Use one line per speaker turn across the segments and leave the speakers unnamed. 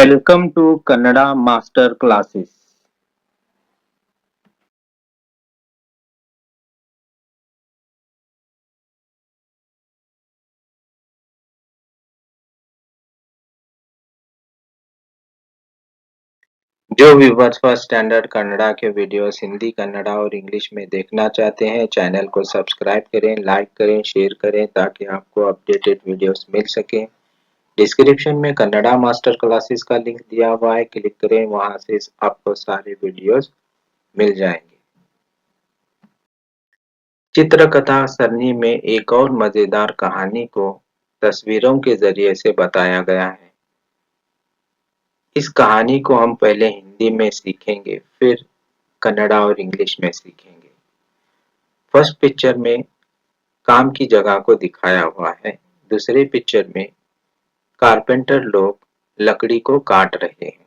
Welcome to Kannada Master Classes. जो viewers first standard Kannada के videos Hindi, Kannada और इंग्लिश में देखना चाहते हैं, चैनल को सब्सक्राइब करें, लाइक करें, शेयर करें ताकि आपको अपडेटेड वीडियोस मिल सके। डिस्क्रिप्शन में कन्नड़ा मास्टर क्लासेस का लिंक दिया हुआ है, क्लिक करें, वहां से आपको सारे वीडियोस मिल जाएंगे। चित्रकथा सरणी में एक और मजेदार कहानी को तस्वीरों के जरिए से बताया गया है। इस कहानी को हम पहले हिंदी में सीखेंगे, फिर कन्नड़ा और इंग्लिश में सीखेंगे। फर्स्ट पिक्चर में काम की जगह को दिखाया हुआ है। दूसरे पिक्चर में कारपेंटर लोग लकड़ी को काट रहे हैं।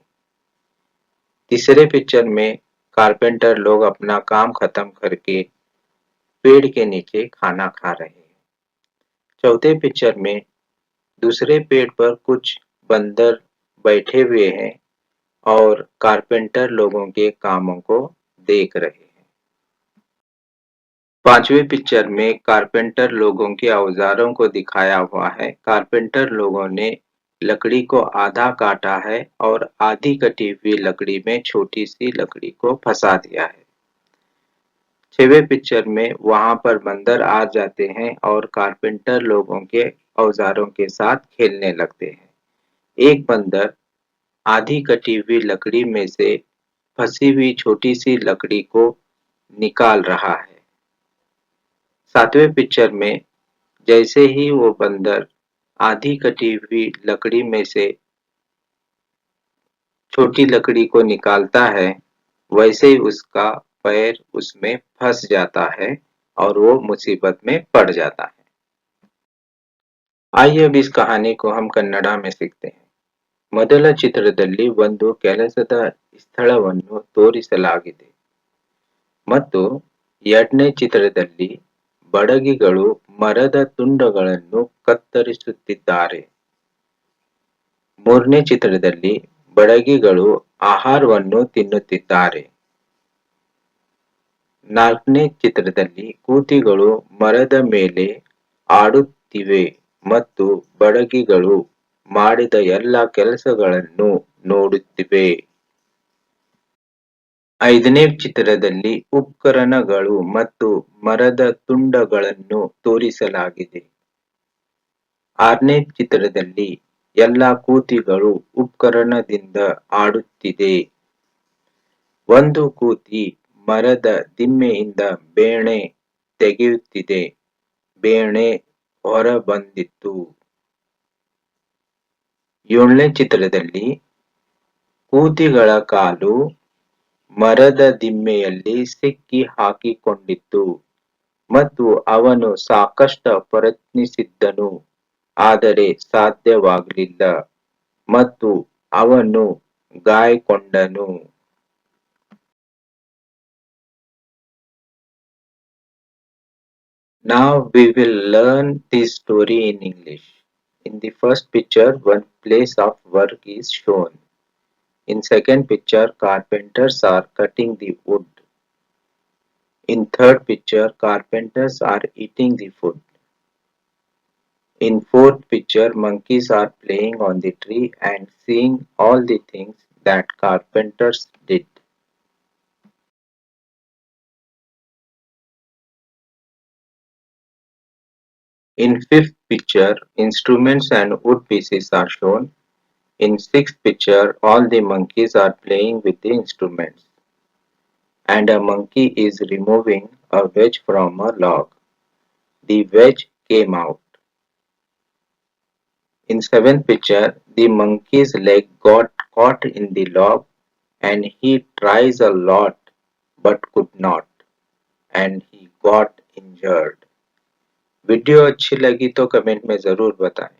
तीसरे पिक्चर में कारपेंटर लोग अपना काम खत्म करके पेड़ के नीचे खाना खा रहे हैं। चौथे पिक्चर में दूसरे पेड़ पर कुछ बंदर बैठे हुए हैं और कारपेंटर लोगों के कामों को देख रहे हैं। पांचवें पिक्चर में कारपेंटर लोगों के औजारों को दिखाया हुआ है। कारपेंटर लोगों ने लकड़ी को आधा काटा है और आधी कटी हुई लकड़ी में छोटी सी लकड़ी को फंसा दिया है। छठवें पिक्चर में वहां पर बंदर आ जाते हैं और कारपेंटर लोगों के औजारों के साथ खेलने लगते हैं। एक बंदर आधी कटी हुई लकड़ी में से फंसी हुई छोटी सी लकड़ी को निकाल रहा है। सातवें पिक्चर में जैसे ही वो बंदर आधी कटी हुई लकड़ी में से छोटी लकड़ी को निकालता है, वैसे ही उसका पैर उसमें फंस जाता है और वो मुसीबत में पड़ जाता है। आइए अब इस कहानी को हम कन्नಡ में सीखते हैं। ಮೊದಲ ಚಿತ್ರದಲ್ಲಿ ಒಂದು ಕೆಲಸದ ಸ್ಥಳವನ್ನು ತೋರಿಸಲಾಗಿದೆ ಮತ್ತು ಎರಡನೇ ಚಿತ್ರದಲ್ಲಿ ಬಡಗಿಗಳು ಮರದ ತುಂಡುಗಳನ್ನು ಕತ್ತರಿಸುತ್ತಿದ್ದಾರೆ. ಮೂರನೇ ಚಿತ್ರದಲ್ಲಿ ಬಡಗಿಗಳು ಆಹಾರವನ್ನು ತಿನ್ನುತ್ತಿದ್ದಾರೆ. ನಾಲ್ಕನೇ ಚಿತ್ರದಲ್ಲಿ ಕೂತಿಗಳು ಮರದ ಮೇಲೆ ಆಡುತ್ತಿವೆ ಮತ್ತು ಬಡಗಿಗಳು ಮಾಡಿದ ಎಲ್ಲ ಕೆಲಸಗಳನ್ನು ನೋಡುತ್ತಿವೆ. ಐದನೇ ಚಿತ್ರದಲ್ಲಿ ಉಪಕರಣಗಳು ಮತ್ತು ಮರದ ತುಂಡುಗಳನ್ನು ತೋರಿಸಲಾಗಿದೆ. ಆರನೇ ಚಿತ್ರದಲ್ಲಿ ಎಲ್ಲ ಕೂತಿಗಳು ಉಪಕರಣದಿಂದ ಆಡುತ್ತಿದೆ. ಒಂದು ಕೂತಿ ಮರದ ದಿಮ್ಮೆಯಿಂದ ಬೇಣೆ ತೆಗೆಯುತ್ತಿದೆ. ಬೇಣೆ ಹೊರಬಂದಿತು. ಏಳನೇ ಚಿತ್ರದಲ್ಲಿ ಕೂತಿಗಳ ಕಾಲು ಮರದ ದಿಮ್ಮೆಯಲ್ಲಿ ಸಿಕ್ಕಿ ಹಾಕಿಕೊಂಡಿತ್ತು ಮತ್ತು ಅವನು ಸಾಕಷ್ಟು ಪ್ರಯತ್ನಿಸಿದ್ದನು, ಆದರೆ ಸಾಧ್ಯವಾಗಲಿಲ್ಲ ಮತ್ತು ಅವನು ಗಾಯಗೊಂಡನು. Now we will learn this story in English. In the first picture, one place of work is shown. In second picture, carpenters are cutting the wood. In third picture, carpenters are eating the food. In fourth picture, monkeys are playing on the tree and seeing all the things that carpenters did. In fifth picture, instruments and wood pieces are shown. In sixth picture, all the monkeys are playing with the instruments, and a monkey is removing a wedge from a log. The wedge came out. In seventh picture, the monkey's leg got caught in the log and he tries a lot but could not, and he got injured. Video अच्छी लगी तो comment में जरूर बताएं।